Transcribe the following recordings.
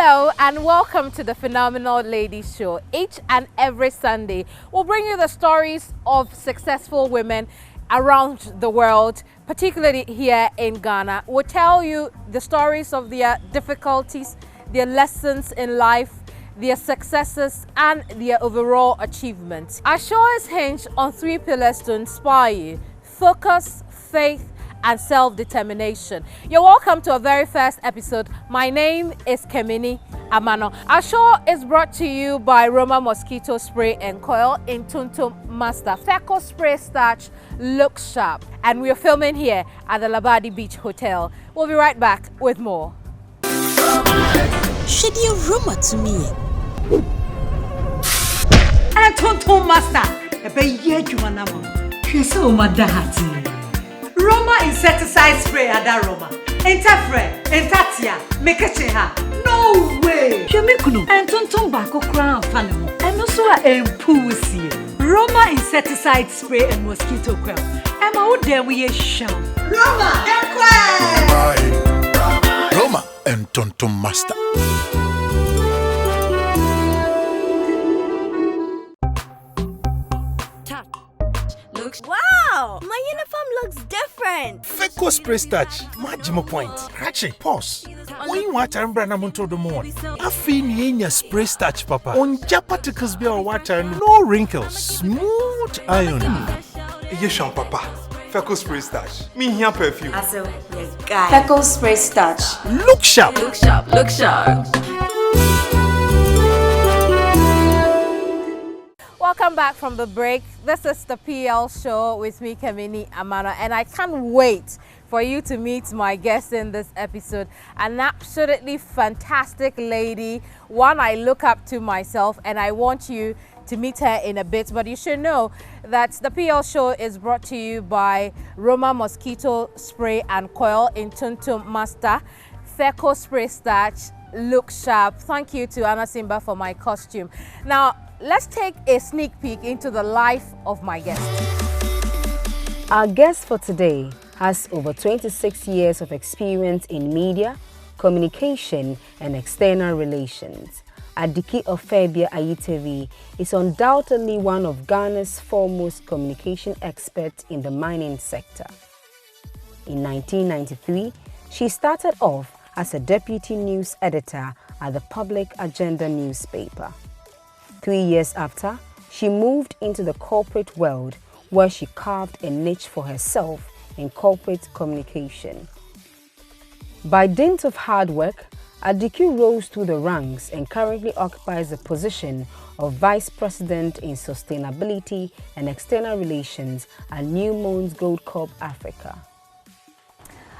Hello and welcome to the Phenomenal Ladies Show. Each and every Sunday, we'll bring you the stories of successful women around the world, particularly here in Ghana. We'll tell you the stories of their difficulties, their lessons in life, their successes and their overall achievements. Our show is hinged on 3 pillars to inspire you: focus, faith, and self-determination. You're welcome to our very first episode. My name is Keminni, Amanor. Our show is brought to you by Roma Mosquito Spray and Coil in Tuntum Master. Feco Spray Starch looks sharp. And we're filming here at the Labadi Beach Hotel. We'll be right back with more. Should you Roma to me? And Tuntum Master, a baby, you manamo. She's so madahati. Roma insecticide spray ada Roma. Interfere, Entatia, make a cheha. No way! Shemikuno, and Tonton Bako crown fanimo. And also a pussy. Roma insecticide spray and mosquito coil. And out there we sham. Roma, Roma and Tonton Master. Wow! My uniform looks different. Feco Spray Starch, Majimo Point. Actually, pause. When you want to remember Namunto the morning, I feel you spray starch, Papa. On particles be water, no wrinkles, smooth iron. Yes, Papa. Feco Spray Starch. Me here perfume. Also, yes, guy. Feco Spray Starch. Look sharp. Look sharp. Look sharp. Welcome back from the break. This is the PL show with me, Keminni, Amanor, and I can't wait for you to meet my guest in this episode. An absolutely fantastic lady, one I look up to myself, and I want you to meet her in a bit. But you should know that the PL show is brought to you by Roma Mosquito Spray and Coil in Tuntum Master, Feco Spray Starch, look sharp. Thank you to Anna Simba for my costume. Now, let's take a sneak peek into the life of my guest. Our guest for today has over 26 years of experience in media, communication, and external relations. Adiki Ofeibea Ayitevie is undoubtedly one of Ghana's foremost communication experts in the mining sector. In 1993, she started off as a deputy news editor at the Public Agenda newspaper. 3 years after, she moved into the corporate world where she carved a niche for herself in corporate communication. By dint of hard work, Adiki rose through the ranks and currently occupies the position of Vice President in Sustainability and External Relations at Newmont Goldcorp Africa.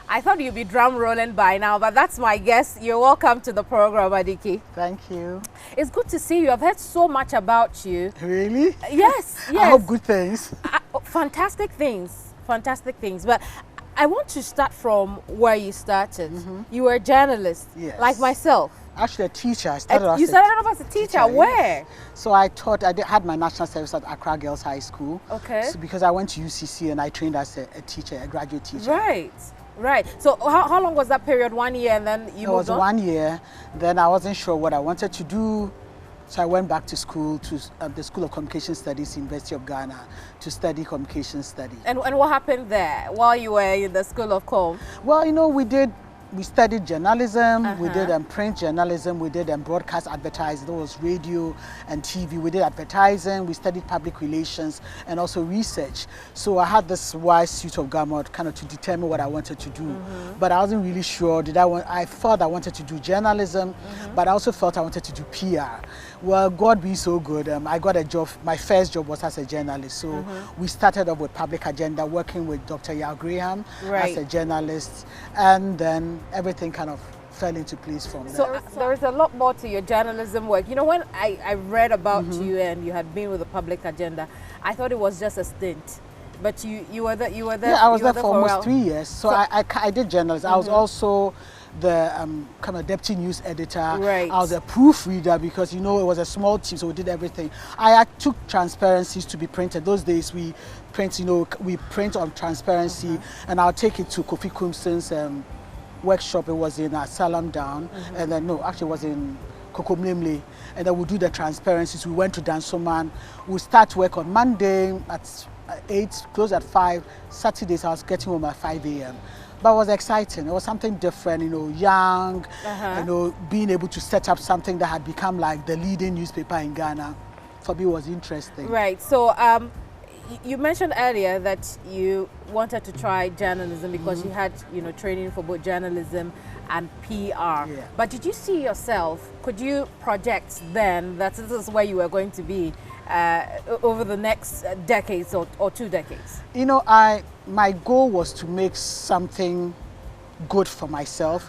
I thought you'd be drum rolling by now, but that's my guest. You're welcome to the program, Adiki. Thank you. It's good to see you. I've heard so much about you. Really? Yes, yes. I hope good things. Fantastic things, fantastic things. But I want to start from where you started. You were a journalist, Yes. like myself. Actually, a teacher. I started off You started off as a teacher. Where? Yes. So I taught, had my national service at Accra Girls High School. Okay. So because I went to UCC and I trained as a teacher, a graduate teacher. Right. Right. So how long was that period? 1 year and then you moved on? It was 1 year. Then I wasn't sure what I wanted to do. So I went back to school, to the School of Communication Studies, University of Ghana, to study communication studies. And what happened there while you were in the School of Com? Well, you know, we studied journalism, we did print journalism, we did broadcast advertising, there was radio and TV, we did advertising, we studied public relations and also research. So I had this wide suit of garment kind of to determine what I wanted to do. But I wasn't really sure, I thought I wanted to do journalism, but I also felt I wanted to do PR. Well, God be so good, I got a job, my first job was as a journalist. So we started off with Public Agenda, working with Dr. Yao Graham as a journalist, and then everything kind of fell into place from there. So there is a lot more to your journalism work. You know, when I read about you and you had been with the Public Agenda, I thought it was just a stint. But you were there. Yeah, I was there for almost 3 years. So I did journalism. I was also the kind of deputy news editor. Right. I was a proofreader because, you know, it was a small team, so we did everything. I took transparencies to be printed. Those days we print, you know, we print on transparency, and I'll take it to Kofi Kumson's workshop. It was in Salam Down, and then no, actually it was in Kokomlemle, and then we do the transparencies. We went to Dansoman. We start work on Monday at 8, close at 5. Saturdays I was getting home at 5 a.m. But it was exciting. It was something different, you know, young, you know, being able to set up something that had become like the leading newspaper in Ghana. For me, was interesting. Right. So you mentioned earlier that you wanted to try journalism because you had, you know, training for both journalism and PR. Yeah. But did you see yourself, could you project then that this is where you were going to be over the next decades or 2 decades? You know, my goal was to make something good for myself.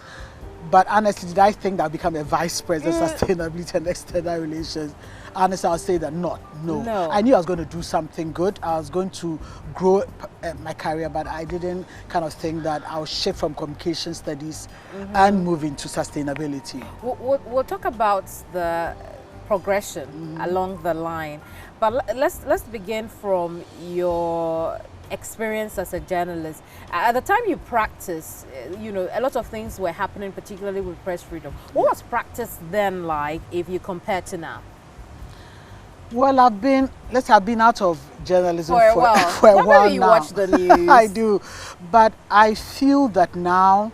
But honestly, did I think that I'd become a vice president of sustainability and external relations? Honestly, I'll say that no. I knew I was going to do something good. I was going to grow my career, but I didn't kind of think that I'll shift from communication studies and move into sustainability. We'll talk about the progression along the line, but let's begin from your experience as a journalist. At the time you practiced, you know, a lot of things were happening, particularly with press freedom. What was practice then like if you compare to now? Well, I've been out of journalism for a while now. You watch the news. I do, but I feel that now,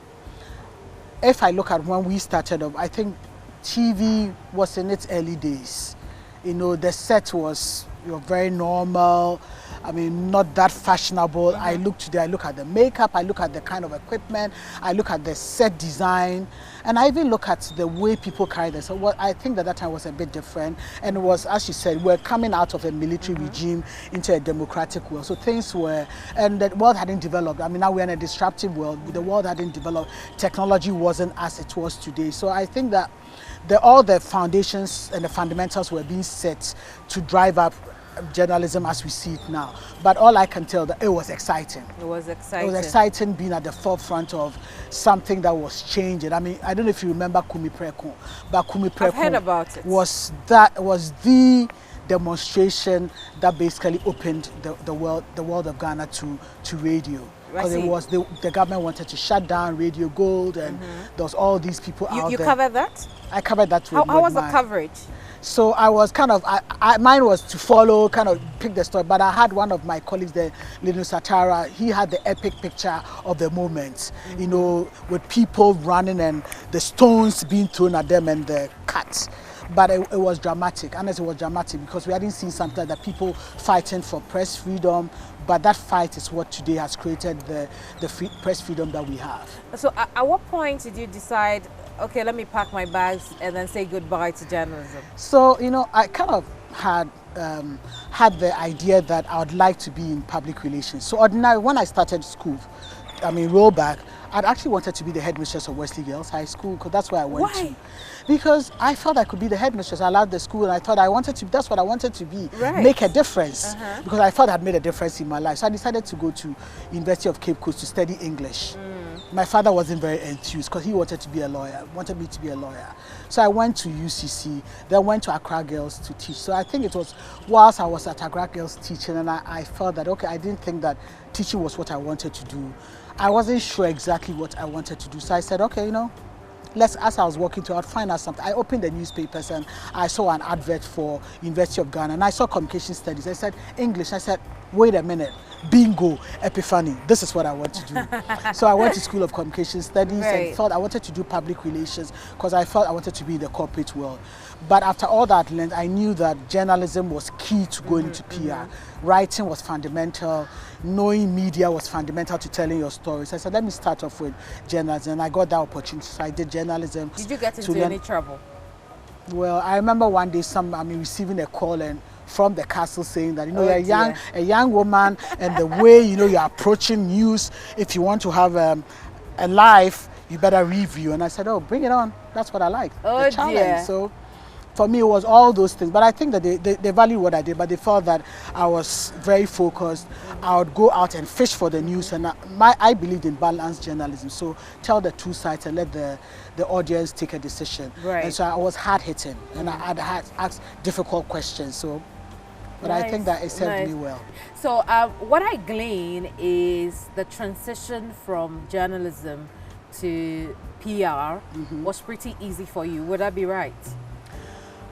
if I look at when we started off, I think TV was in its early days. You know, the set was very normal. I mean, not that fashionable. I look today, I look at the makeup, I look at the kind of equipment, I look at the set design, and I even look at the way people carry themselves. So I think that time was a bit different. And it was, as you said, we're coming out of a military regime into a democratic world. So things were, and the world hadn't developed. I mean, now we're in a disruptive world. The world hadn't developed. Technology wasn't as it was today. So I think that all the foundations and the fundamentals were being set to drive up journalism as we see it now. But all I can tell that it was exciting. It was exciting being at the forefront of something that was changing. I mean, I don't know if you remember Kumi Preko, but Kumi Preko, I've heard about it. was the demonstration that basically opened the world of Ghana to radio. Because it was the government wanted to shut down Radio Gold, and there was all these people out there. You covered that? I covered that. How was the coverage? So I was kind of, mine was to follow, kind of pick the story, but I had one of my colleagues there, Linus Satara. He had the epic picture of the moment, you know, with people running and the stones being thrown at them and the cuts. But it was dramatic, and it was dramatic because we hadn't seen something like that, people fighting for press freedom, but that fight is what today has created the press freedom that we have. So at what point did you decide, okay, let me pack my bags and then say goodbye to journalism? So, you know, I kind of had the idea that I would like to be in public relations. So ordinarily, when I started school, I mean, roll back, I'd actually wanted to be the headmistress of Wesley Girls High School, because that's where I went to. Because I felt I could be the headmistress. I loved the school, and I thought that's what I wanted to be, make a difference. Because I thought I'd made a difference in my life. So I decided to go to University of Cape Coast to study English. My father wasn't very enthused because he wanted to be a lawyer, wanted me to be a lawyer. So I went to UCC, then went to Accra Girls to teach. So I think it was whilst I was at Accra Girls teaching, and I felt that, okay, I didn't think that teaching was what I wanted to do. I wasn't sure exactly what I wanted to do. So I said, okay, you know, as I was walking to, I'd find out something. I opened the newspapers and I saw an advert for University of Ghana, and I saw communication studies. I said, English. I said, wait a minute, bingo, epiphany, this is what I want to do. So I went to School of Communication Studies and thought I wanted to do public relations because I felt I wanted to be in the corporate world. But after all that learned, I knew that journalism was key to going into PR. Writing was fundamental, knowing media was fundamental to telling your stories. I said, let me start off with journalism, and I got that opportunity. So I did journalism. Did you get into any trouble? Well, I remember one day receiving a call and from the castle saying that, you know, you're a young woman, and the way, you know, you're approaching news, if you want to have a life, you better review. And I said, oh, bring it on. That's what I like, the challenge. So for me, it was all those things. But I think that they valued what I did, but they felt that I was very focused. I would go out and fish for the news, and I believed in balanced journalism. So tell the two sides and let the audience take a decision. And so I was hard-hitting, and I had asked difficult questions. So, but I think that it served me well. So what I glean is the transition from journalism to PR was pretty easy for you. Would that be right?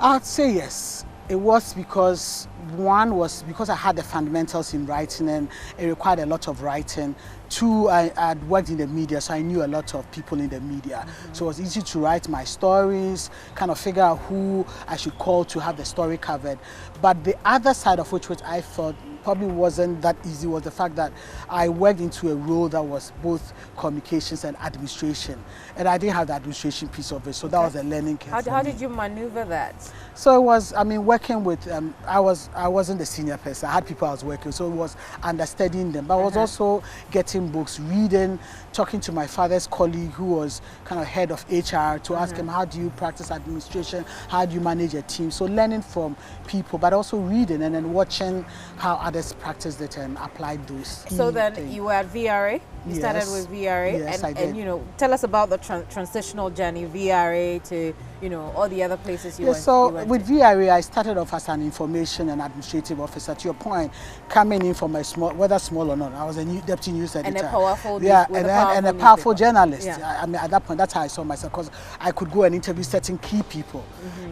I'd say yes. It was because one was because I had the fundamentals in writing and it required a lot of writing. Two, I'd worked in the media, so I knew a lot of people in the media. So it was easy to write my stories, kind of figure out who I should call to have the story covered. But the other side of which I thought probably wasn't that easy was the fact that I worked into a role that was both communications and administration. And I didn't have the administration piece of it, so that was a learning curve. How did you maneuver that? So it was, I mean, working with, I wasn't the senior person. I had people I was working with, so it was understudying them. But I was also getting books, reading, talking to my father's colleague who was kind of head of HR to ask him, how do you practice administration? How do you manage a team? So learning from people, but also reading and then watching how others practiced it and applied those. So then you were at VRA? You started with VRA? Yes, I did. And, you know, tell us about the transitional journey, VRA to, you know, all the other places you went. So with VRA, I started off as an information and administrative officer. To your point, coming in from a small, whether small or not, I was a deputy news editor. And a powerful, and a powerful journalist. Yeah. I mean, at that point, that's how I saw myself, because I could go and interview certain key people.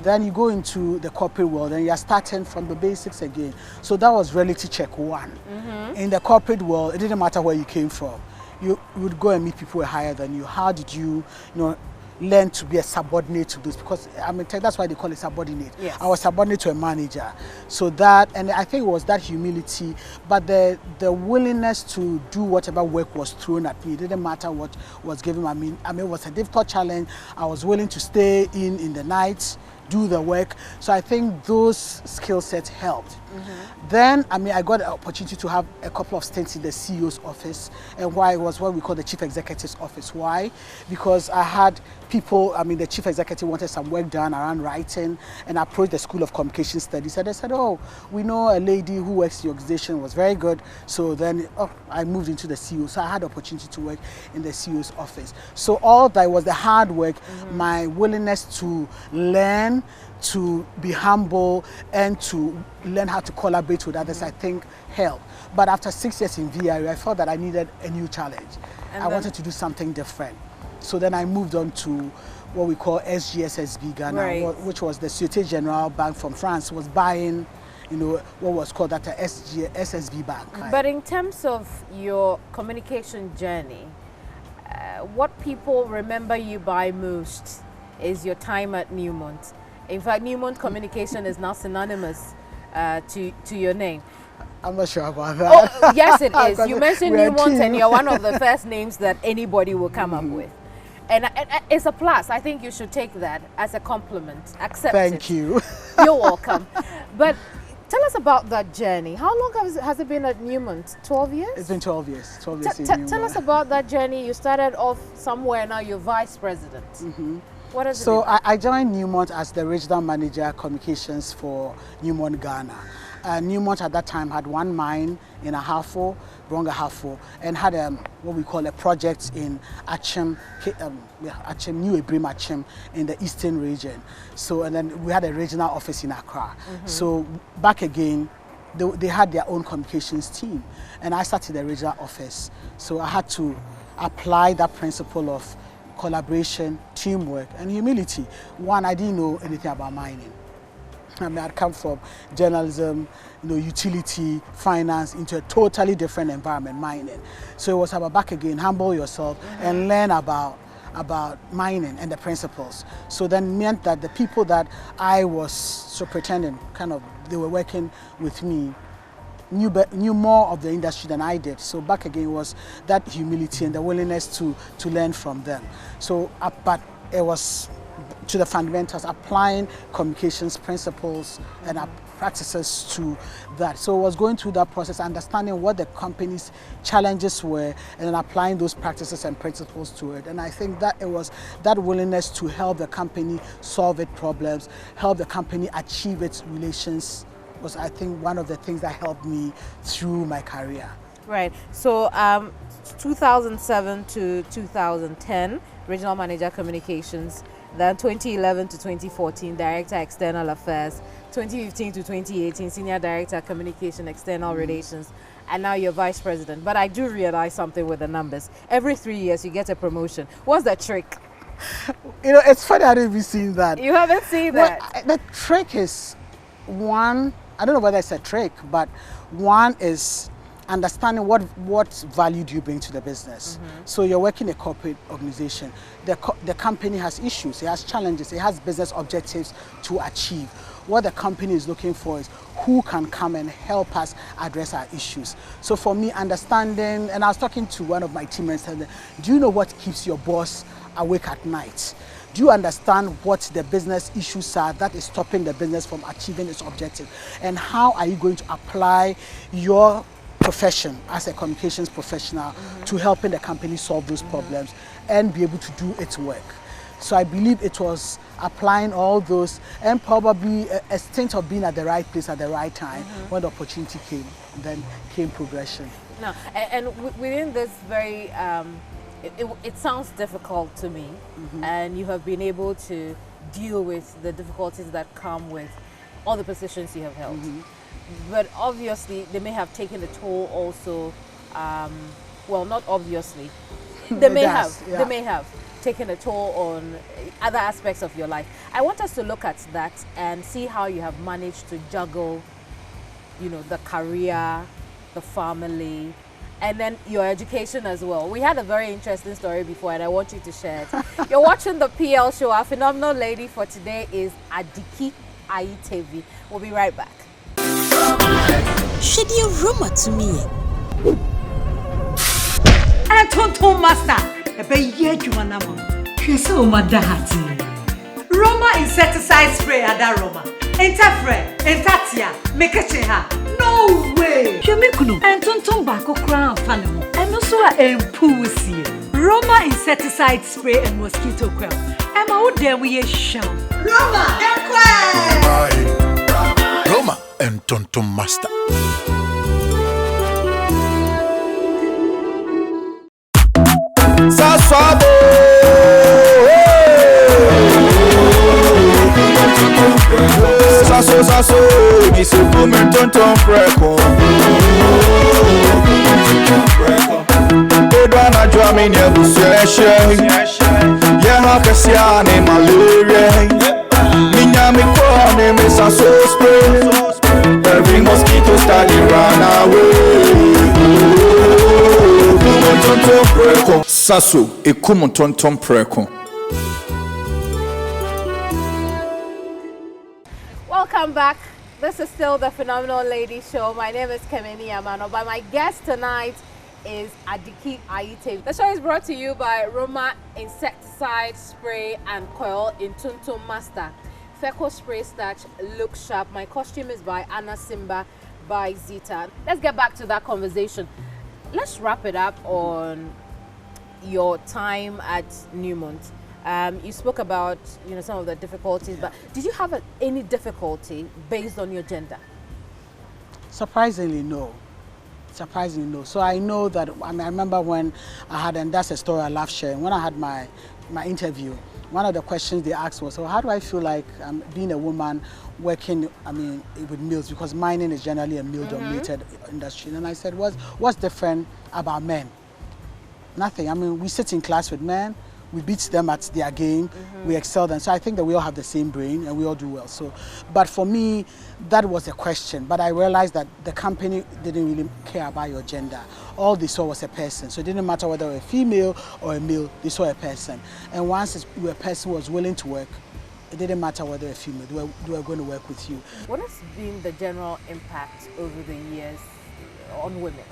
Then you go into the corporate world and you're starting from the basics again. So that was reality check one. In the corporate world, it didn't matter where you came from. You would go and meet people who were higher than you. How did you, learn to be a subordinate to those? Because I mean, that's why they call it subordinate. Yes. I was subordinate to a manager. So that, and I think it was that humility, but the willingness to do whatever work was thrown at me. It didn't matter what was given. I mean, it was a difficult challenge. I was willing to stay in the night, do the work. So I think those skill sets helped. Then, I mean, I got the opportunity to have a couple of stints in the CEO's office, and why it was what we call the chief executive's office. Why? Because I had people, I mean, the chief executive wanted some work done around writing, and I approached the School of Communication Studies, and they said, oh, we know a lady who works in the organization, was very good. So then I moved into the CEO. So I had the opportunity to work in the CEO's office. So all that was the hard work, my willingness to learn, to be humble, and to learn how to collaborate with others, I think helped. But after 6 years in VRA, I felt that I needed a new challenge. I wanted to do something different. So then I moved on to what we call SGSSB Ghana, which was the Société Générale Bank from France, was buying, what was called that SSB Bank. But in terms of your communication journey, what people remember you by most is your time at Newmont. In fact, Newmont Communication is now synonymous to your name. I'm not sure about that. Oh, yes, it is. You mentioned Newmont and you're one of the first names that anybody will come up with. And it's a plus. I think you should take that as a compliment. Accept it. Thank you. You're welcome. But tell us about that journey. How long has it been at Newmont? 12 years? It's been 12 years. 12 years in Newmont. Tell us about that journey. You started off somewhere, now you're vice president. What is it? So I joined Newmont as the regional manager communications for Newmont Ghana. Newmont at that time had one mine in Ahafo, Bronga Ahafo, and had what we call a project in Achem, New Ebrim Achem, in the eastern region. So, and then we had a regional office in Accra. So back again, they had their own communications team, and I started the regional office. So I had to apply that principle of collaboration, teamwork, and humility. One, I didn't know anything about mining. I mean, I'd come from journalism, utility, finance, into a totally different environment, mining. So it was about back again, humble yourself and learn about mining and the principles. So then meant that the people that I was pretending, they were working with me, knew more of the industry than I did. So back again was that humility and the willingness to learn from them. So, but it was to the fundamentals, applying communications principles and practices to that. So it was going through that process, understanding what the company's challenges were, and then applying those practices and principles to it. And I think that it was that willingness to help the company solve its problems, help the company achieve its relations, was, I think, one of the things that helped me through my career. Right. So 2007 to 2010, Regional Manager Communications. Then 2011 to 2014, Director External Affairs. 2015 to 2018, Senior Director Communication External Relations. and now you're vice president. But I do realize something with the numbers. Every 3 years you get a promotion. What's the trick? You know, it's funny I didn't even see that. You haven't seen that? Well, the trick is one, I don't know whether it's a trick, but one is understanding what value do you bring to the business. So you're working in a corporate organization. The company has issues, it has challenges, it has business objectives to achieve. What the company is looking for is who can come and help us address our issues. So for me, understanding, and I was talking to one of my teammates, and do you know what keeps your boss awake at night? Do you understand what the business issues are that is stopping the business from achieving its objective? And how are you going to apply your profession as a communications professional to helping the company solve those problems and be able to do its work? So I believe it was applying all those and probably a stint of being at the right place at the right time when the opportunity came, then came progression. No, and within this very, it sounds difficult to me, and you have been able to deal with the difficulties that come with all the positions you have held. But obviously, they may have taken a toll also, well, not obviously, they may have taken a toll on other aspects of your life. I want us to look at that and see how you have managed to juggle, you know, the career, the family, and then your education as well. We had a very interesting story before, and I want you to share it. You're watching the PL show. Our phenomenal lady for today is Adiki Ayitevie. We'll be right back. Should you rumor to me? And Tonton Master, Ebeye Jumanamo. Sheso Madahati. Roma insecticide spray ada Roma. Entafre, entatia, mekecheha. No way. Shemikuno. And Tonton Bako crown fanimo. And also a empusi. Roma insecticide spray and mosquito coil. Emma would there we sham. Roma, Roma and Tonton Master. Saswabo, saso, disse comer tonton preco. Edwana joami ne buseshe, yeha kesiane malaria. Minya mi kone me saso spray. Every mosquito study run away. Sasso e como tonton preco. Welcome back. This is still the Phenomenal Lady Show. My name is Keminni Amanor, but my guest tonight is Adiki Ayitevie. The show is brought to you by Roma Insecticide Spray and Coil in Tonton Master. Feco Spray Starch, look sharp. My costume is by Anna Simba by Zita. Let's get back to that conversation. Let's wrap it up on your time at Newmont. You spoke about, you know, some of the difficulties, but did you have any difficulty based on your gender? Surprisingly, no. Surprisingly, no. So I know that, I mean, I remember when I had, and that's a story I love sharing, when I had my interview, one of the questions they asked was, so how do I feel like being a woman working, I mean, with mills, because mining is generally a mill-dominated industry. And I said, what's different about men? Nothing. I mean, we sit in class with men, we beat them at their game, we excel them. So I think that we all have the same brain and we all do well. So, but for me, that was a question. But I realized that the company didn't really care about your gender. All they saw was a person. So it didn't matter whether a female or a male, they saw a person. And once a person was willing to work, it didn't matter whether a female, they were going to work with you. What has been the general impact over the years on women?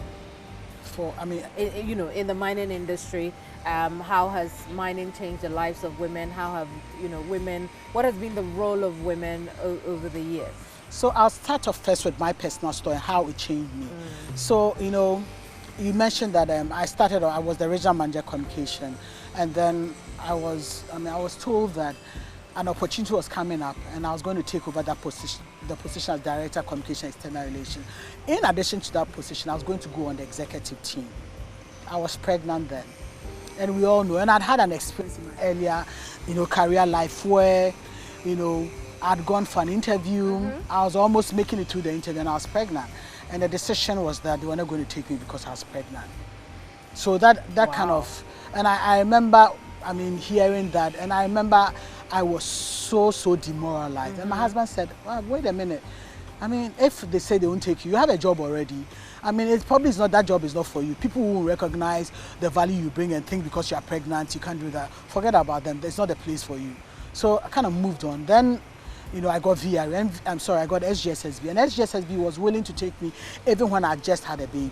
I mean, you know, in the mining industry, how has mining changed the lives of women? How have, you know, women, what has been the role of women over the years? So I'll start off first with my personal story, how it changed me. So, you know, you mentioned that I was the regional manager communication, and then I was told that an opportunity was coming up and I was going to take over that position, the position as Director of Communication External Relations. In addition to that position, I was going to go on the executive team. I was pregnant then. And we all know, and I'd had an experience in my earlier, you know, career life where, you know, I'd gone for an interview, I was almost making it through the interview and I was pregnant. And the decision was that they were not going to take me because I was pregnant. So that kind of, and I remember, I mean, hearing that, and I remember I was so demoralized. And my husband said, well, wait a minute. I mean, if they say they won't take you, you have a job already. I mean, it probably is not, that job is not for you. People will recognize the value you bring and think because you are pregnant, you can't do that. Forget about them. It's not a place for you. So I kind of moved on. Then, you know, I got VR, and I got SGSSB. And SGSSB was willing to take me even when I just had a baby.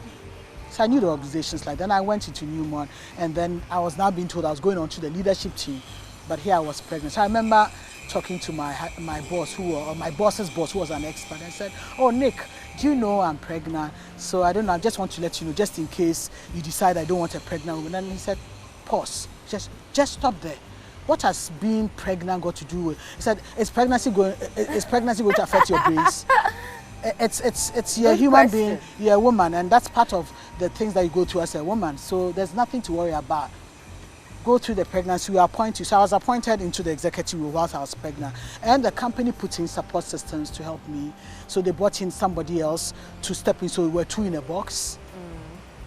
So I knew the organizations like that. Then I went into Newmont, and then I was now being told I was going on to the leadership team. But here I was pregnant. So I remember talking to my boss, my boss's boss, who was an expert, and said, oh, Nick, do you know I'm pregnant? So I don't know, I just want to let you know, just in case you decide I don't want a pregnant woman. And he said, pause, just stop there. What has being pregnant got to do with? He said, is pregnancy going to affect your brains? It's you're a human being, you're a woman, and that's part of the things that you go through as a woman. So there's nothing to worry about. Go through the pregnancy, we appoint you. So I was appointed into the executive role whilst I was pregnant. And the company put in support systems to help me. So they brought in somebody else to step in. So we were two in a box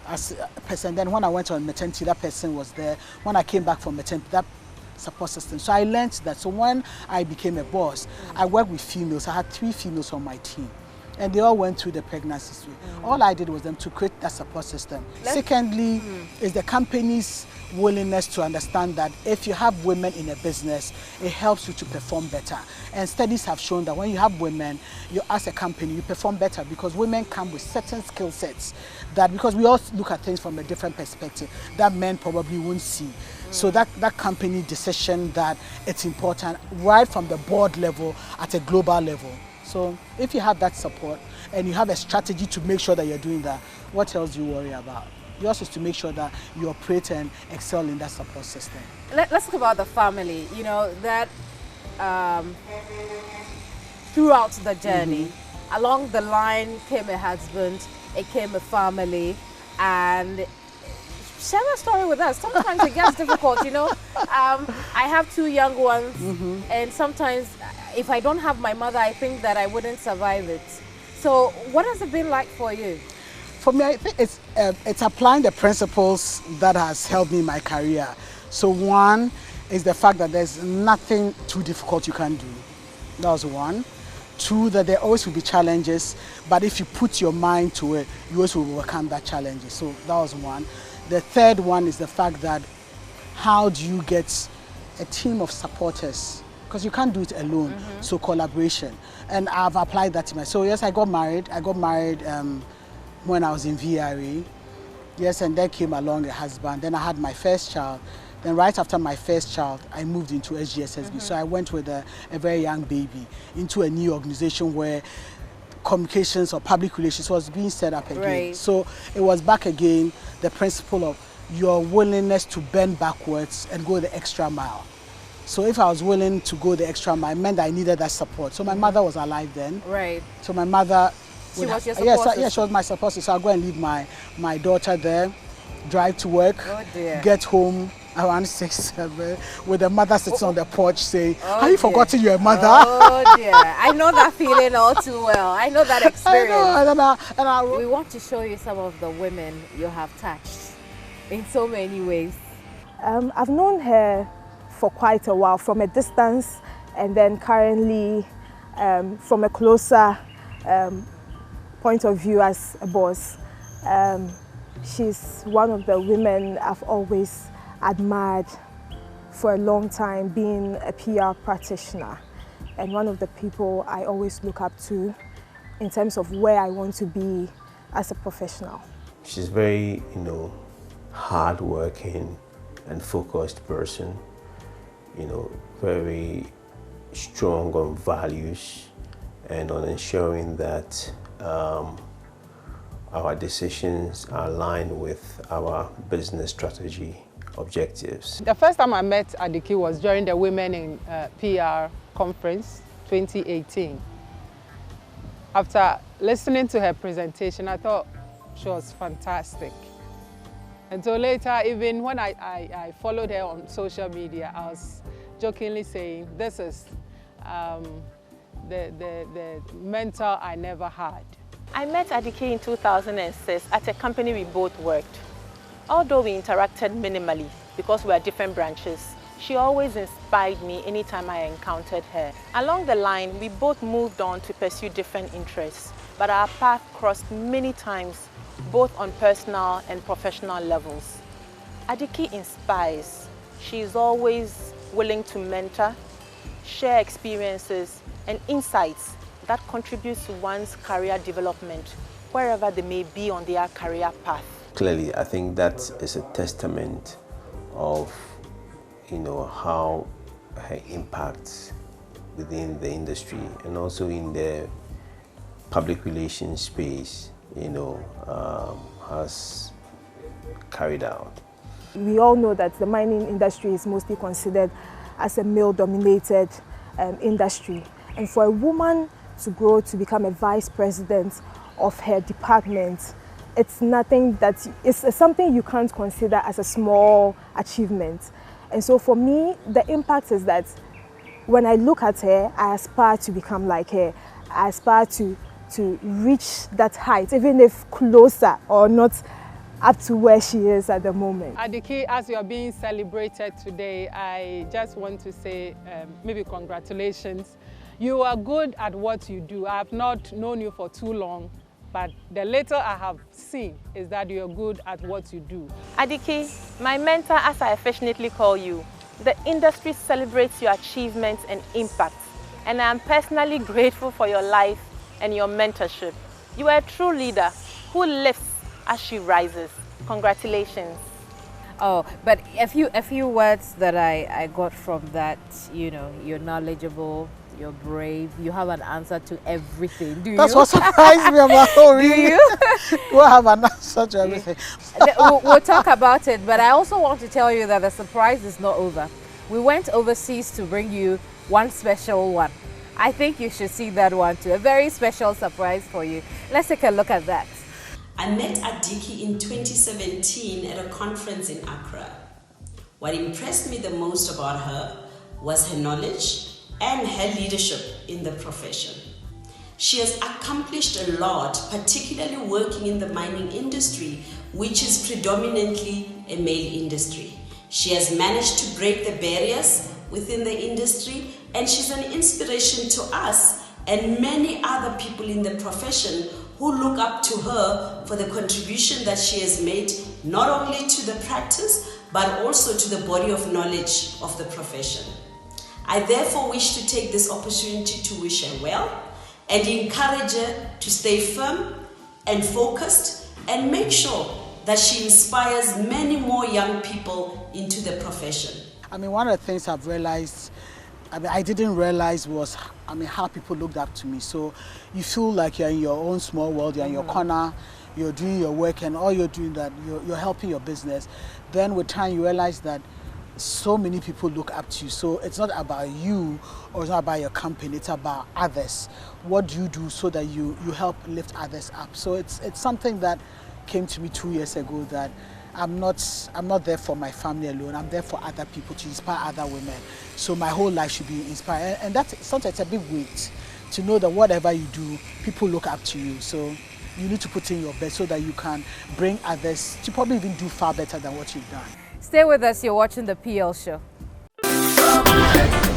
as a person. Then when I went on maternity, that person was there. When I came back from maternity, that support system. So I learned that. So when I became a boss, I worked with females. I had 3 females on my team. And they all went through the pregnancy. All I did was them to create that support system. Secondly, is the company's willingness to understand that if you have women in a business, it helps you to perform better. And studies have shown that when you have women, you as a company, you perform better because women come with certain skill sets that, because we all look at things from a different perspective, that men probably won't see. So that company decision that it's important right from the board level at a global level. So if you have that support and you have a strategy to make sure that you're doing that, what else do you worry about? Yours is to make sure that you operate and excel in that support system. Let's talk about the family. You know, that throughout the journey, along the line came a husband, it came a family, and share that story with us. Sometimes it gets difficult, you know. I have 2 young ones, and sometimes if I don't have my mother, I think that I wouldn't survive it. So what has it been like for you? For me, I think it's applying the principles that has helped me in my career. So one is the fact that there's nothing too difficult you can do. That was one. 2, that there always will be challenges, but if you put your mind to it, you always will overcome that challenge. So that was one. The third one is the fact that how do you get a team of supporters? Because you can't do it alone. So collaboration. And I've applied that to myself. So yes, I got married. When I was in VRA, yes, and then came along a husband. Then I had my first child. Then right after my first child, I moved into SGSSB. So I went with a very young baby into a new organization where communications or public relations was being set up again. Right. So it was back again, the principle of your willingness to bend backwards and go the extra mile. So if I was willing to go the extra mile, it meant that I needed that support. So my mother was alive then. Right. So my mother... She was your support system? Yes, she was my support system. So I'll go and leave my daughter there, drive to work, get home around 6, 7, with the mother sits on the porch saying, have you forgotten your mother? Oh dear, I know that feeling all too well. I know that experience. I know, we want to show you some of the women you have touched in so many ways. I've known her for quite a while, from a distance, and then currently from a closer point of view as a boss. She's one of the women I've always admired for a long time, being a PR practitioner, and one of the people I always look up to in terms of where I want to be as a professional. She's very, hard-working and focused person, very strong on values and on ensuring that our decisions are aligned with our business strategy objectives. The first time I met Adiki was during the Women in PR conference 2018. After listening to her presentation, I thought she was fantastic. And so later, even when I followed her on social media, I was jokingly saying, this is the mentor I never had. I met Adiki in 2006 at a company we both worked. Although we interacted minimally because we are different branches, she always inspired me anytime I encountered her. Along the line, we both moved on to pursue different interests, but our path crossed many times, both on personal and professional levels. Adiki inspires. She is always willing to mentor, share experiences and insights that contributes to one's career development, wherever they may be on their career path. Clearly, I think that is a testament of, how her impact within the industry and also in the public relations space, has carried out. We all know that the mining industry is mostly considered as a male-dominated industry. And for a woman to grow to become a vice president of her department, it's something you can't consider as a small achievement. And so for me, the impact is that when I look at her, I aspire to become like her. I aspire to reach that height, even if closer or not up to where she is at the moment. Adiki, as you are being celebrated today, I just want to say maybe congratulations. You are good at what you do. I have not known you for too long, but the little I have seen is that you are good at what you do. Adiki, my mentor, as I affectionately call you, the industry celebrates your achievements and impact, and I am personally grateful for your life and your mentorship. You are a true leader who lifts as she rises. Congratulations. Oh, but a few words that I got from that, you're knowledgeable, you're brave, you have an answer to everything. Do you? That's what surprised me about Do you? You have an answer to everything. We'll talk about it, but I also want to tell you that the surprise is not over. We went overseas to bring you one special one. I think you should see that one too. A very special surprise for you. Let's take a look at that. I met Adiki in 2017 at a conference in Accra. What impressed me the most about her was her knowledge and her leadership in the profession. She has accomplished a lot, particularly working in the mining industry, which is predominantly a male industry. She has managed to break the barriers within the industry, and she's an inspiration to us and many other people in the profession who look up to her for the contribution that she has made, not only to the practice, but also to the body of knowledge of the profession. I therefore wish to take this opportunity to wish her well and encourage her to stay firm and focused and make sure that she inspires many more young people into the profession. One of the things I've realized, I didn't realize was, how people looked up to me. So you feel like you're in your own small world, you're in your corner, you're doing your work, and all you're doing that, you're helping your business. Then with time you realize that so many people look up to you. So it's not about you or it's not about your company, it's about others. What do you do so that you help lift others up? So it's something that came to me 2 years ago, that I'm not there for my family alone. I'm there for other people, to inspire other women. So my whole life should be inspired. And that's sometimes a big weight to know that whatever you do, people look up to you. So you need to put in your best so that you can bring others to probably even do far better than what you've done. Stay with us. You're watching the PL Show.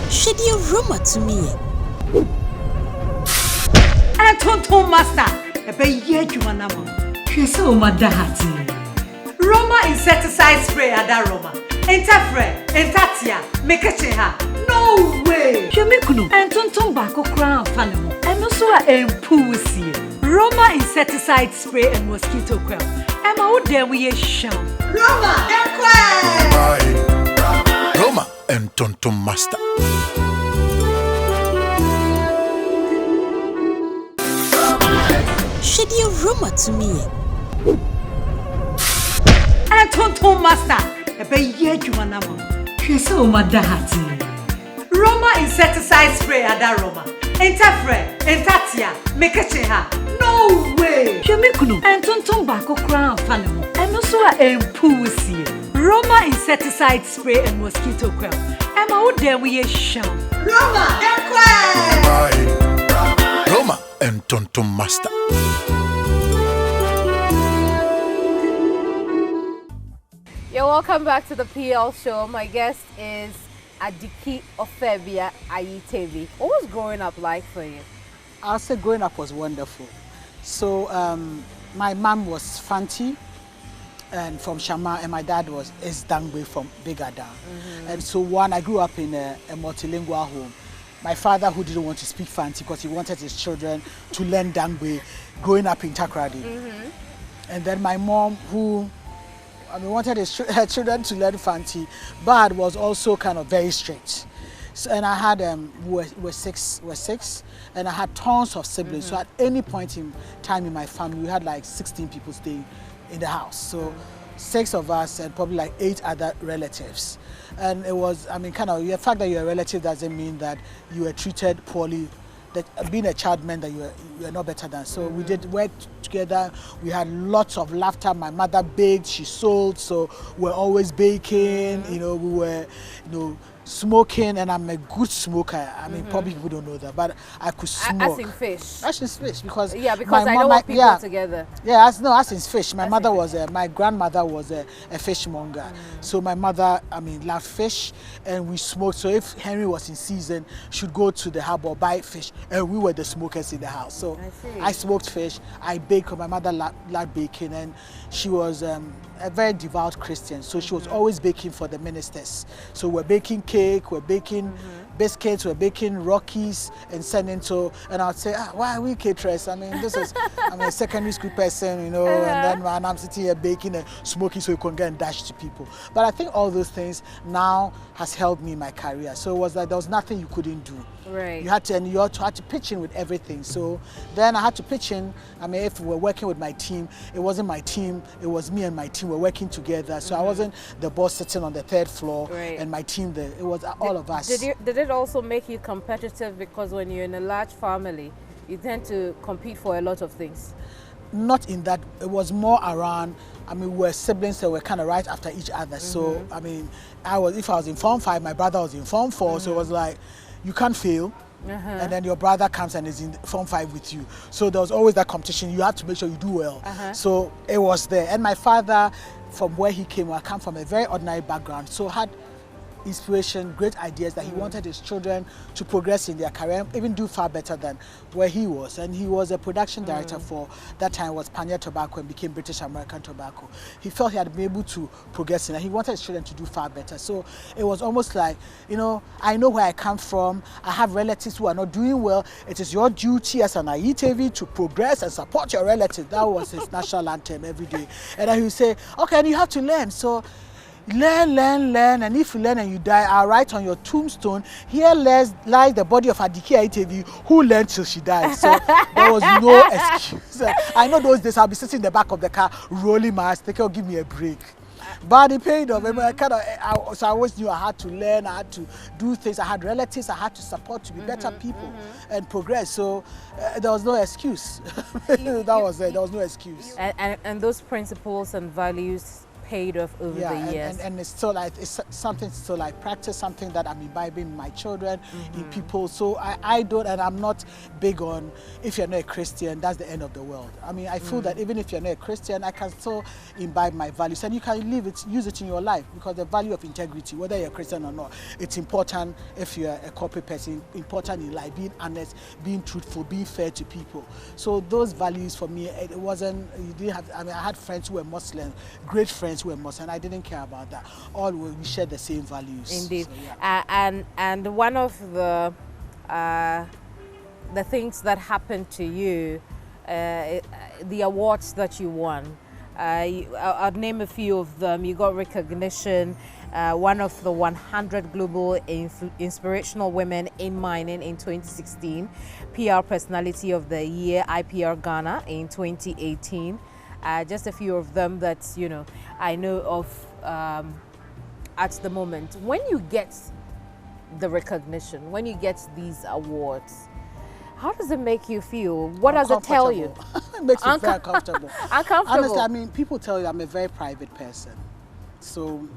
Shady Roma to me. Tonton Master, Roma insecticide spray ada Roma. Entafre, entatia, mekecheha. No way. Shemikuno, Tonton bako crown fanimo. And also empusi. Roma insecticide spray and mosquito coil. Emma would there we a show. Roma, Roma and Tonton Master. Shady Roma to me. Tonton Master, Roma insecticide spray ada Roma. Entafre, entatia, mekecheha. No way. Shemikuno, Tonton bako crown fanimo. And also empusi. Roma insecticide spray and mosquito coil. Emma would there we a show. Roma, Roma and Tonton Master. You're welcome back to the PL show. My guest is Adiki Ofeibea Ayitevie. What was growing up like for you? I'll say growing up was wonderful. So my mom was Fanti and from Shama, and my dad was Dangbe from Bigada. And so I grew up in a multilingual home. My father, who didn't want to speak Fanti because he wanted his children to learn Dangbe, growing up in Takoradi. And then my mom, who wanted her children to learn Fanti, but was also kind of very strict. So, and I had we're six, and I had tons of siblings. So at any point in time in my family, we had like 16 people staying in the house. So 6 of us and probably like 8 other relatives. And it was, kind of the fact that you're a relative doesn't mean that you were treated poorly. That being a child meant that you were not better than. So we did work together. We had lots of laughter. My mother baked, she sold, so we're always baking. We were, smoking, and I'm a good smoker. Probably people don't know that, but I could smoke. As in fish. As in fish, because because I don't want people together. Yeah, as in fish. My mother was my grandmother was a fishmonger. So my mother, loved fish, and we smoked. So if Henry was in season, she'd go to the harbor buy fish, and we were the smokers in the house. So I smoked fish. I baked. My mother loved baking, and she was a very devout Christian. So she was always baking for the ministers. So we're baking cake, we're baking biscuits, we're baking Rockies and sending to, and I'd say, why are we caterers? This is, I'm a secondary school person, and then I'm sitting here baking and smoking so you can get and dash to people. But I think all those things now has helped me in my career. So it was like there was nothing you couldn't do. Right. You had to pitch in with everything. So then I had to pitch in. If we were working with my team, it wasn't my team, it was me and my team were working together. So I wasn't the boss sitting on the 3rd floor and my team there. It was all of us. Did it also make you competitive, because when you're in a large family, you tend to compete for a lot of things? Not in that. It was more around, we were siblings that were kind of right after each other. So, if I was in Form 5, my brother was in Form 4, so it was like, you can't fail. And then your brother comes and is in Form 5 with you. So there was always that competition. You have to make sure you do well. So it was there. And my father, from where he came, I come from a very ordinary background, so had inspiration, great ideas that he wanted his children to progress in their career, even do far better than where he was. And he was a production director for that time, was Pioneer Tobacco and became British American Tobacco. He felt he had been able to progress in it. He wanted his children to do far better. So it was almost like, I know where I come from. I have relatives who are not doing well. It is your duty as an Ayitevie to progress and support your relatives. That was his national anthem every day. And then he would say, okay, and you have to learn. So learn, and if you learn and you die, I'll write on your tombstone, here lies the body of Adiki Ayitevie, who learned till she died. So there was no excuse. I know those days I'll be sitting in the back of the car, rolling my eyes, thinking, give me a break. But it paid off. So I always knew I had to learn, I had to do things. I had relatives I had to support to be better people and progress. So there was no excuse. That was it. There was no excuse. And those principles and values paid off over the years. And it's still like, it's something still like practice, something that I'm imbibing in my children, in people. So I don't, and I'm not big on, if you're not a Christian, that's the end of the world. I feel that even if you're not a Christian, I can still imbibe my values, and you can use it in your life, because the value of integrity, whether you're a Christian or not, it's important if you're a corporate person, important in life, being honest, being truthful, being fair to people. So those values for me, it wasn't, you didn't have, I had friends who were Muslims, great friends who were Muslim, and I didn't care about that. All we shared the same values. Indeed. So, and one of the things that happened to you, the awards that you won, I'll name a few of them. You got recognition, one of the 100 Global Inspirational Women in Mining in 2016, PR Personality of the Year, IPR Ghana in 2018. Just a few of them that, I know of at the moment. When you get the recognition, when you get these awards, how does it make you feel? What does it tell you? It makes me very uncomfortable. Uncomfortable. Honestly, people tell you I'm a very private person. So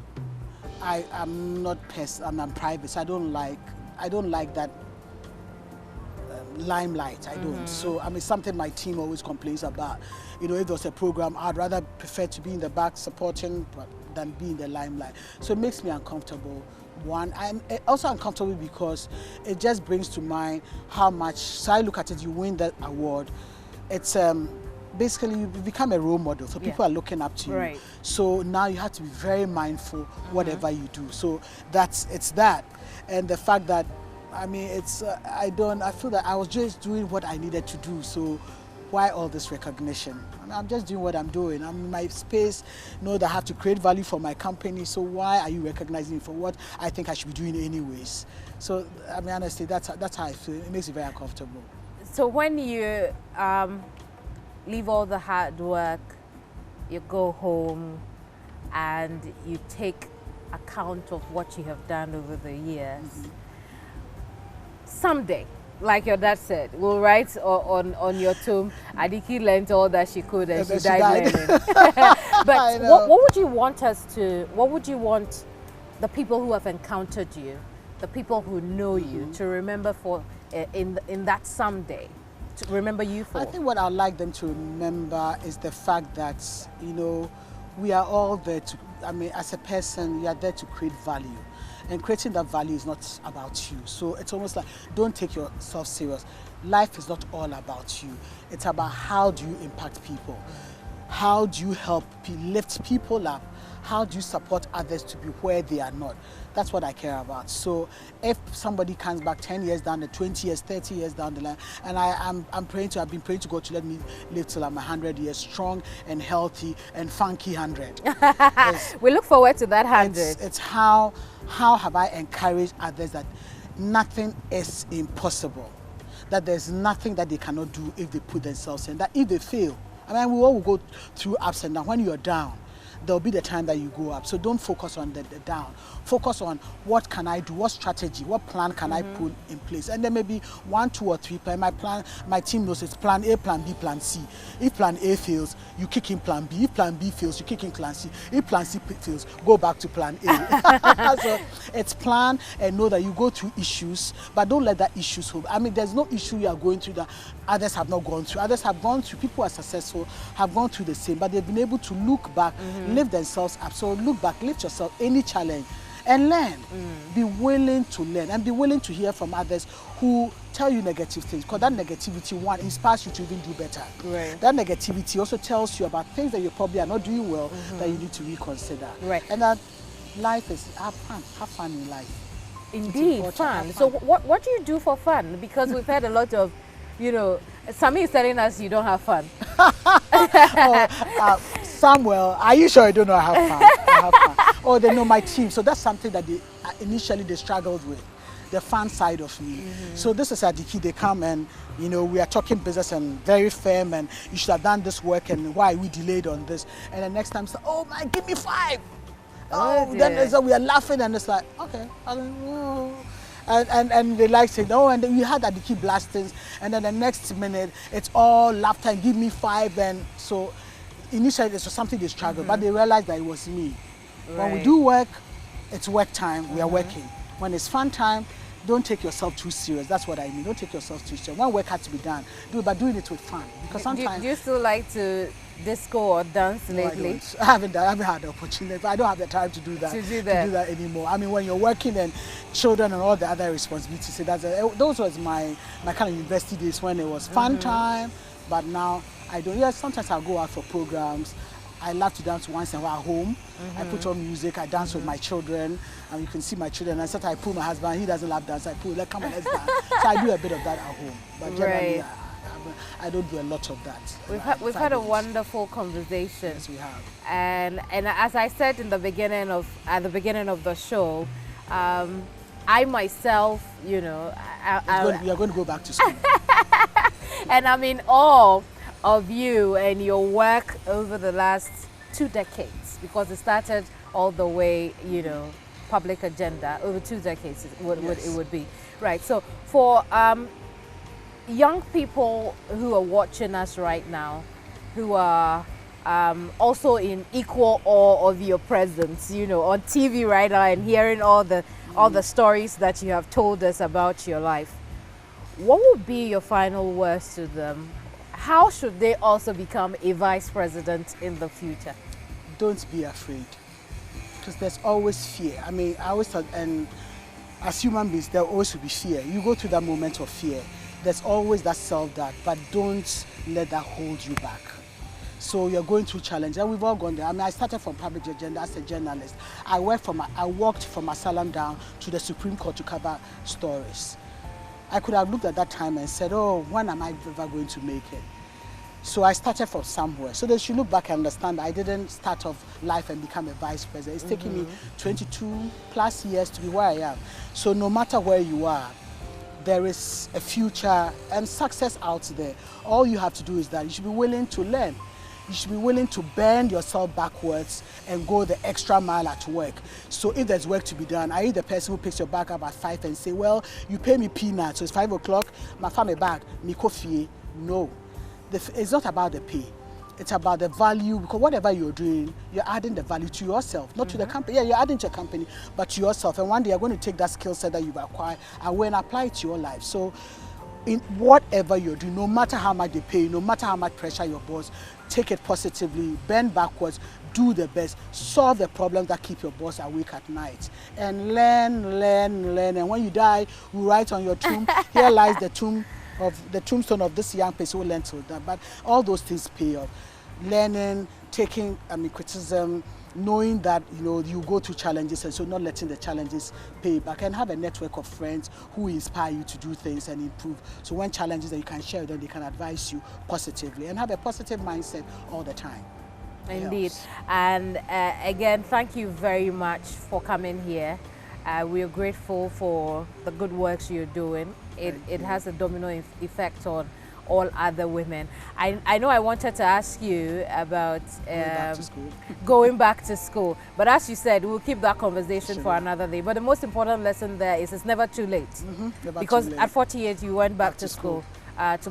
I'm not I'm private. So I don't like that limelight. I don't. So I mean, something my team always complains about. You know, if there's a program, I'd rather prefer to be in the back supporting than be in the limelight. So it makes me uncomfortable. One, I'm also uncomfortable because it just brings to mind how much. So I look at it. You win that award. It's basically you become a role model, so people are looking up to you. Right. So now you have to be very mindful whatever you do. So it's that, and the fact that I mean it's I feel that I was just doing what I needed to do. So why all this recognition? I mean, I'm just doing what I'm doing. I'm in my space. Know that I have to create value for my company. So why are you recognizing me for what I think I should be doing anyways? So I mean, honestly, that's how I feel. It makes me very uncomfortable. So when you leave all the hard work, you go home and you take account of what you have done over the years. Someday, like your dad said, we'll write on your tomb, Adiki learned all that she could and she died learning. But what would you want what would you want the people who have encountered you, the people who know you, to remember for in that someday? To remember you for? I think what I'd like them to remember is the fact that, you know, we are all there to, I mean, as a person, you are there to create value. And creating that value is not about you. So it's almost like, don't take yourself serious. Life is not all about you. It's about how do you impact people? How do you help lift people up? How do you support others to be where they are not? That's what I care about. So if somebody comes back 10 years down the 20 years, 30 years down the line, and I've been praying to God to let me live till I'm 100 years, strong and healthy and funky 100. We look forward to that 100. It's how have I encouraged others that nothing is impossible, that there's nothing that they cannot do if they put themselves in, that if they fail, I mean, we all will go through ups and downs. When you're down, there'll be the time that you go up. So don't focus on the down. Focus on what can I do, what strategy, what plan can I put in place. And then maybe 1, 2, or 3 plan. My team knows it's plan A, plan B, plan C. If plan A fails, you kick in plan B. If plan B fails, you kick in plan C. If plan C fails, go back to plan A. So it's plan and know that you go through issues, but don't let that issues hold. I mean, there's no issue you are going through that others have not gone through. Others have gone through, people who are successful have gone through the same, but they've been able to look back, lift themselves up. So look back, lift yourself, any challenge, and learn. Be willing to learn and be willing to hear from others who tell you negative things, because that negativity, one, inspires you to even do better. Right. That negativity also tells you about things that you probably are not doing well, that you need to reconsider. Right. And that life is, have fun in life. Indeed, fun. So what do you do for fun? Because we've had a lot of, you know, Sami is telling us you don't have fun. Samuel, are you sure you don't know I have fun? I have fun. Oh, they know my team. So that's something that initially they struggled with, the fun side of me. So this is Adiki. They come and, you know, we are talking business and very firm, and you should have done this work, and why we delayed on this. And the next time, say, oh man, give me 5. Then we are laughing, and it's like, okay, I don't know. And they like saying, oh, and then we had Adiki blastings, and then the next minute it's all laughter and give me 5. And so initially it was something they struggled, but they realized that it was me. Right. When we do work, it's work time, we are working. When it's fun time, don't take yourself too serious. That's what I mean. Don't take yourself too serious. When work has to be done, do it, but doing it with fun. Because sometimes do you still like to disco or dance lately? No, I haven't had the opportunity. I don't have the time to do that. To do that anymore. I mean, when you're working and children and all the other responsibilities, so those was my kind of university days when it was fun time. But now I don't. Yes, sometimes I'll go out for programs. I love to dance once in a while at home. I put on music, I dance with my children, and you can see my children. And sometimes I pull my husband, he doesn't love dance, I pull, come on, let's dance. So I do a bit of that at home. But generally, I don't do a lot of that. We've had a wonderful conversation. Yes, we have. And as I said at the beginning of the show, I myself, you know, we are going to go back to school. And I'm in awe of you and your work over the last 2 decades, because it started all the way, you know, public agenda over 2 decades. It would be right. So for young people who are watching us right now, who are also in equal awe of your presence, you know, on TV right now, and hearing all the stories that you have told us about your life, what would be your final words to them? How should they also become a vice president in the future? Don't be afraid, because there's always fear. I mean, I always thought, and as human beings, there always will be fear. You go through that moment of fear. There's always that self-doubt, but don't let that hold you back. So you're going through challenges, and we've all gone there. I mean, I started from public agenda as a journalist. I walked from Asylum down to the Supreme Court to cover stories. I could have looked at that time and said, oh, when am I ever going to make it? So I started from somewhere. So they should look back and understand that I didn't start off life and become a vice president. It's taken me 22 plus years to be where I am. So no matter where you are, there is a future and success out there. All you have to do is that you should be willing to learn. You should be willing to bend yourself backwards and go the extra mile at work. So if there's work to be done, are you the person who picks your bag up at 5 and say, well, you pay me peanuts, so it's 5 o'clock, my family bag, me coffee? No. It's not about the pay. It's about the value, because whatever you're doing, you're adding the value to yourself, not to the company. Yeah, you're adding to your company, but to yourself. And one day you're going to take that skill set that you've acquired and apply it to your life. So in whatever you're doing, no matter how much they pay, no matter how much pressure your boss, take it positively, bend backwards, do the best, solve the problems that keep your boss awake at night, and learn. And when you die, we write on your tomb, here lies the tombstone of this young person who learned to that. But all those things pay off. Learning, taking criticism, knowing that you go through challenges, and so not letting the challenges pay back, and have a network of friends who inspire you to do things and improve. So when challenges that you can share with them, they can advise you positively, and have a positive mindset all the time. Indeed. And again, thank you very much for coming here. We are grateful for the good works you're doing. It has a domino effect on all other women. I know I wanted to ask you about going back to school, but as you said, we'll keep that conversation for another day. But the most important lesson there is it's never too late. Because at 48 you went back to school. To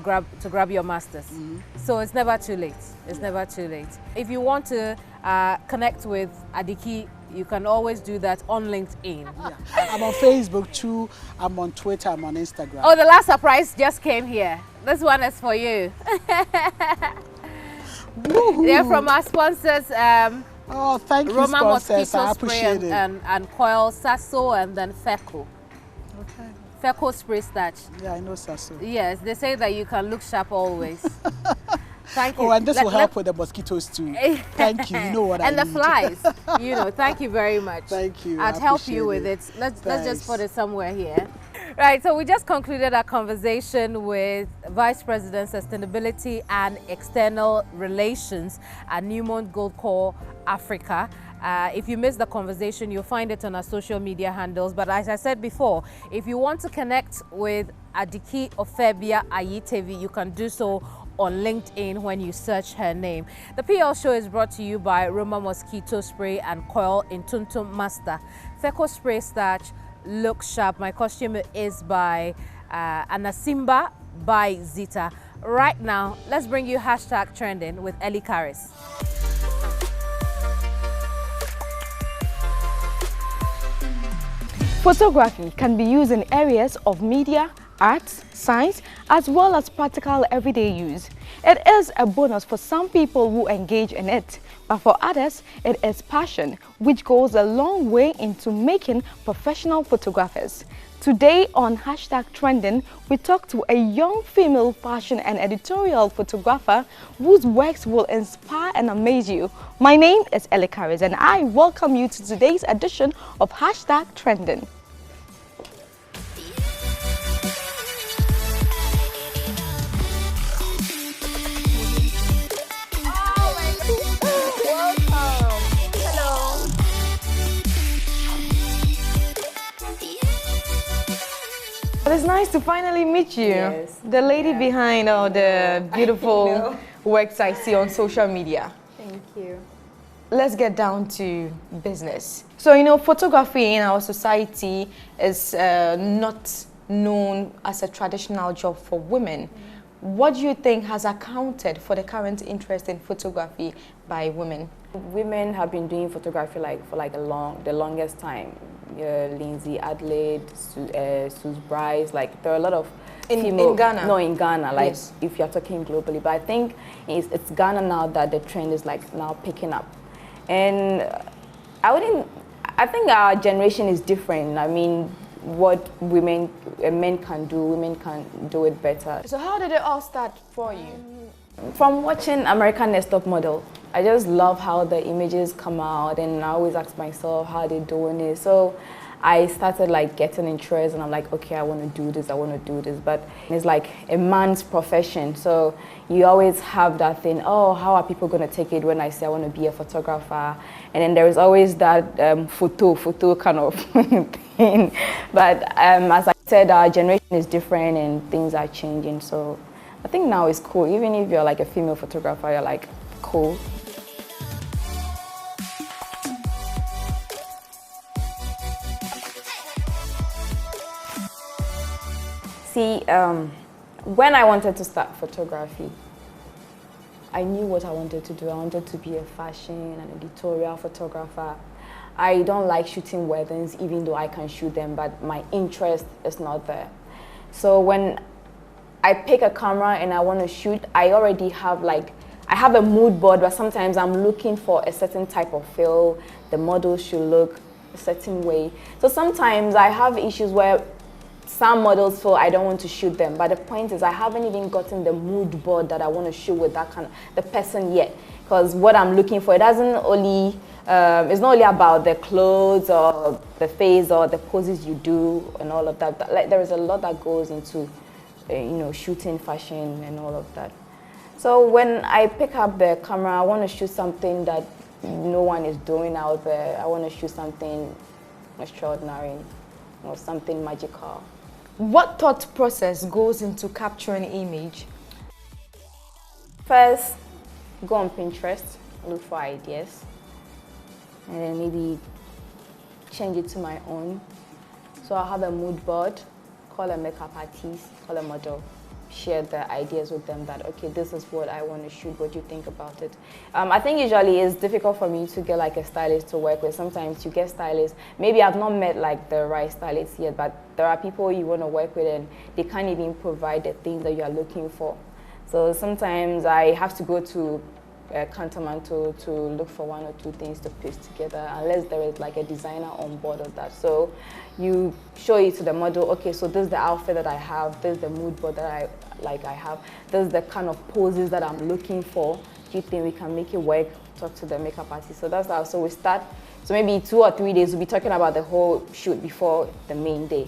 grab your master's. So it's never too late. It's never too late. If you want to connect with Adiki, you can always do that on LinkedIn. Yeah. I'm on Facebook too, I'm on Twitter, I'm on Instagram. Oh, the last surprise just came here. This one is for you. They're from our sponsors. Oh, thank you, Roma sponsors. I Mosquito appreciate Spray it. and Coil, Sasso, and then Feco. Okay. Feco Spray Starch. Yeah, I know Sasso. Yes, they say that you can look sharp always. Thank you. Oh, and this will help with the mosquitoes too. Thank you. You know what I need. And the flies. Thank you very much. Thank you. I'd help you with it. Let's just put it somewhere here. Right, so we just concluded our conversation with Vice President Sustainability and External Relations at Newmont Goldcorp Africa. If you missed the conversation, you'll find it on our social media handles. But as I said before, if you want to connect with Adiki Ofeibea Ayitevie, you can do so on LinkedIn when you search her name. The PL show is brought to you by Roma Mosquito Spray and Coil in Tuntum Master. Feco Spray Starch, look sharp. My costume is by Anasimba by Zita. Right now, let's bring you #trending with Ellie Karis. Photography can be used in areas of media, arts, science, as well as practical everyday use. It is a bonus for some people who engage in it, but for others, it is passion, which goes a long way into making professional photographers. Today on #trending, we talk to a young female fashion and editorial photographer whose works will inspire and amaze you. My name is Ellie Karis, and I welcome you to today's edition of #trending. It's nice to finally meet you. Yes. The lady behind all the beautiful works I see on social media. Thank you. Let's get down to business. So, photography in our society is not known as a traditional job for women. What do you think has accounted for the current interest in photography by women? Women have been doing photography for the longest time. Lindsay Adelaide, Suze Bryce, like there are a lot of female, in Ghana? No, in Ghana, like yes. If you're talking globally. But I think it's Ghana now that the trend is like now picking up. And I think our generation is different. I mean, what men can do, women can do it better. So how did it all start for you? From watching American Next Top Model. I just love how the images come out, and I always ask myself how they're doing it. So I started like getting interest, and I'm like, okay, I want to do this, but it's like a man's profession. So you always have that thing, oh, how are people going to take it when I say I want to be a photographer? And then there is always that photo kind of thing. But as I said, our generation is different and things are changing. So I think now it's cool. Even if you're like a female photographer, you're like, cool. See, when I wanted to start photography, I knew what I wanted to do. I wanted to be a fashion and editorial photographer. I don't like shooting weddings, even though I can shoot them, but my interest is not there. So when I pick a camera and I want to shoot, I already have I have a mood board, but sometimes I'm looking for a certain type of feel. The model should look a certain way. So sometimes I have issues where some models feel I don't want to shoot them, but the point is I haven't even gotten the mood board that I want to shoot with that kind of the person yet. Because what I'm looking for, it doesn't only, it's not only about the clothes or the face or the poses you do and all of that. Like there is a lot that goes into, shooting fashion and all of that. So when I pick up the camera, I want to shoot something that no one is doing out there. I want to shoot something extraordinary or something magical. What thought process goes into capturing an image? First, go on Pinterest, look for ideas, and then maybe change it to my own. So I'll have a mood board, call a makeup artist, call a model, share the ideas with them that, okay, this is what I want to shoot, what do you think about it? I think usually it's difficult for me to get like a stylist to work with. Sometimes you get stylists, maybe I've not met like the right stylist yet, but there are people you want to work with and they can't even provide the things that you are looking for. So sometimes I have to go to Kantamanto to look for one or two things to piece together, unless there is like a designer on board of that. So you show it to the model, okay, so this is the outfit that I have, this is the mood board that I have, this is the kind of poses that I'm looking for. Do you think we can make it work? Talk to the makeup artist. So that's how, so we start, so maybe 2 or 3 days, we'll be talking about the whole shoot before the main day.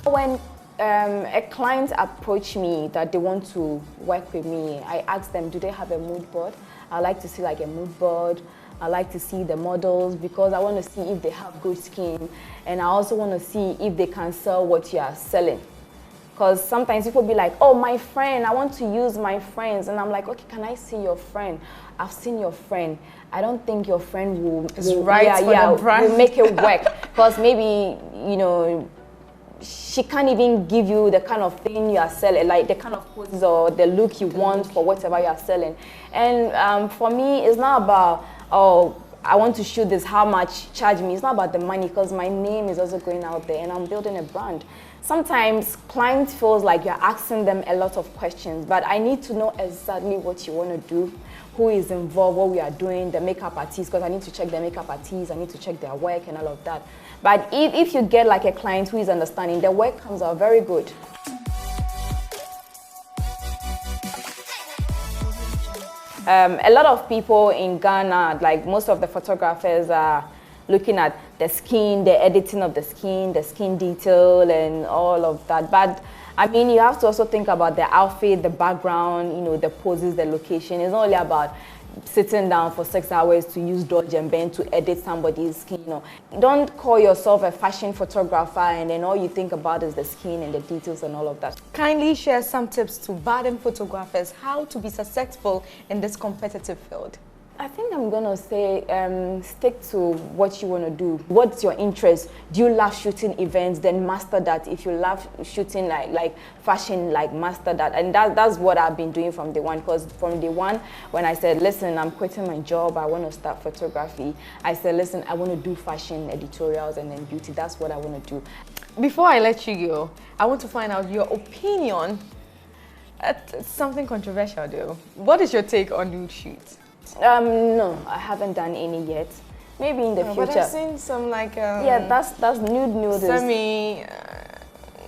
When a client approach me that they want to work with me, I ask them, do they have a mood board? I like to see like a mood board. I like to see the models because I want to see if they have good skin, and I also want to see if they can sell what you are selling. Because sometimes people be like, oh, my friend, I want to use my friends. And I'm like, okay, can I see your friend? I've seen your friend. I don't think your friend will make it work. Because maybe, she can't even give you the kind of thing you are selling, like the kind of poses or the look you want for whatever you are selling. And for me, it's not about, oh, I want to shoot this, how much, charge me. It's not about the money, because my name is also going out there and I'm building a brand. Sometimes clients feels like you're asking them a lot of questions, but I need to know exactly what you want to do, who is involved, what we are doing, the makeup artist, because I need to check the makeup artist, I need to check their work and all of that. But if you get like a client who is understanding, the work comes out very good. A lot of people in Ghana, like most of the photographers, are looking at the skin, the editing of the skin detail and all of that. But I mean, you have to also think about the outfit, the background, the poses, the location. It's not only about sitting down for 6 hours to use dodge and bend to edit somebody's skin. Don't call yourself a fashion photographer and then all you think about is the skin and the details and all of that. Kindly share some tips to budding photographers how to be successful in this competitive field. I think I'm gonna say stick to what you want to do. What's your interest? Do you love shooting events? Then master that. If you love shooting like fashion, like master that. And that's what I've been doing from day one. Because from day one, when I said, listen, I'm quitting my job, I want to start photography, I said, listen, I want to do fashion editorials and then beauty. That's what I want to do. Before I let you go, I want to find out your opinion. It's something controversial though. What is your take on nude shoots? No, I haven't done any yet. Maybe in the future. But I've seen some like yeah, that's nude. Semi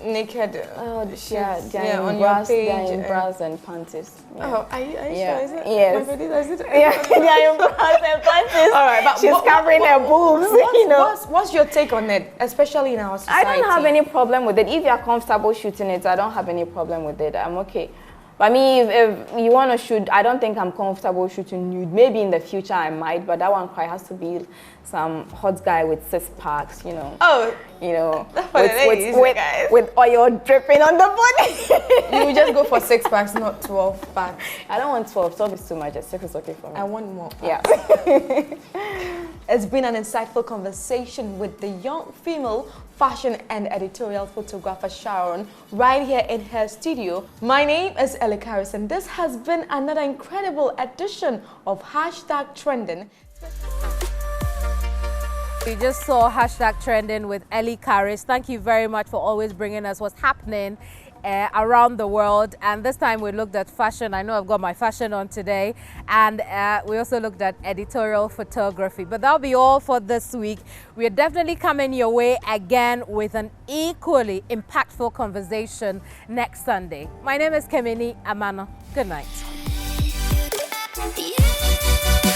naked. Oh, yeah, on your page. They're in bras and panties. Yeah. Oh, are you sure? Is it? Yes. My is it? Yeah, they're in bras and panties. All right, but she's covering her boobs. What's your take on it, especially in our society? I don't have any problem with it. If you're comfortable shooting it, I don't have any problem with it. I'm okay. But me, if you want to shoot, I don't think I'm comfortable shooting nude. Maybe in the future I might, but that one quite has to be some hot guy with 6 packs, you know. Oh, you know, with oil dripping on the body. You just go for 6 packs, not 12 packs. I don't want 12. 12 is too much. 6 is okay for me. I want more packs. Yeah. It's been an insightful conversation with the young female fashion and editorial photographer Sharon right here in her studio. My name is Ellie Karis, and this has been another incredible edition of #Trending. We just saw #Trending with Ellie Karis. Thank you very much for always bringing us what's happening around the world. And this time we looked at fashion. I know I've got my fashion on today. And we also looked at editorial photography. But that'll be all for this week. We are definitely coming your way again with an equally impactful conversation next Sunday. My name is Keminni. Amanor. Good night. Yeah.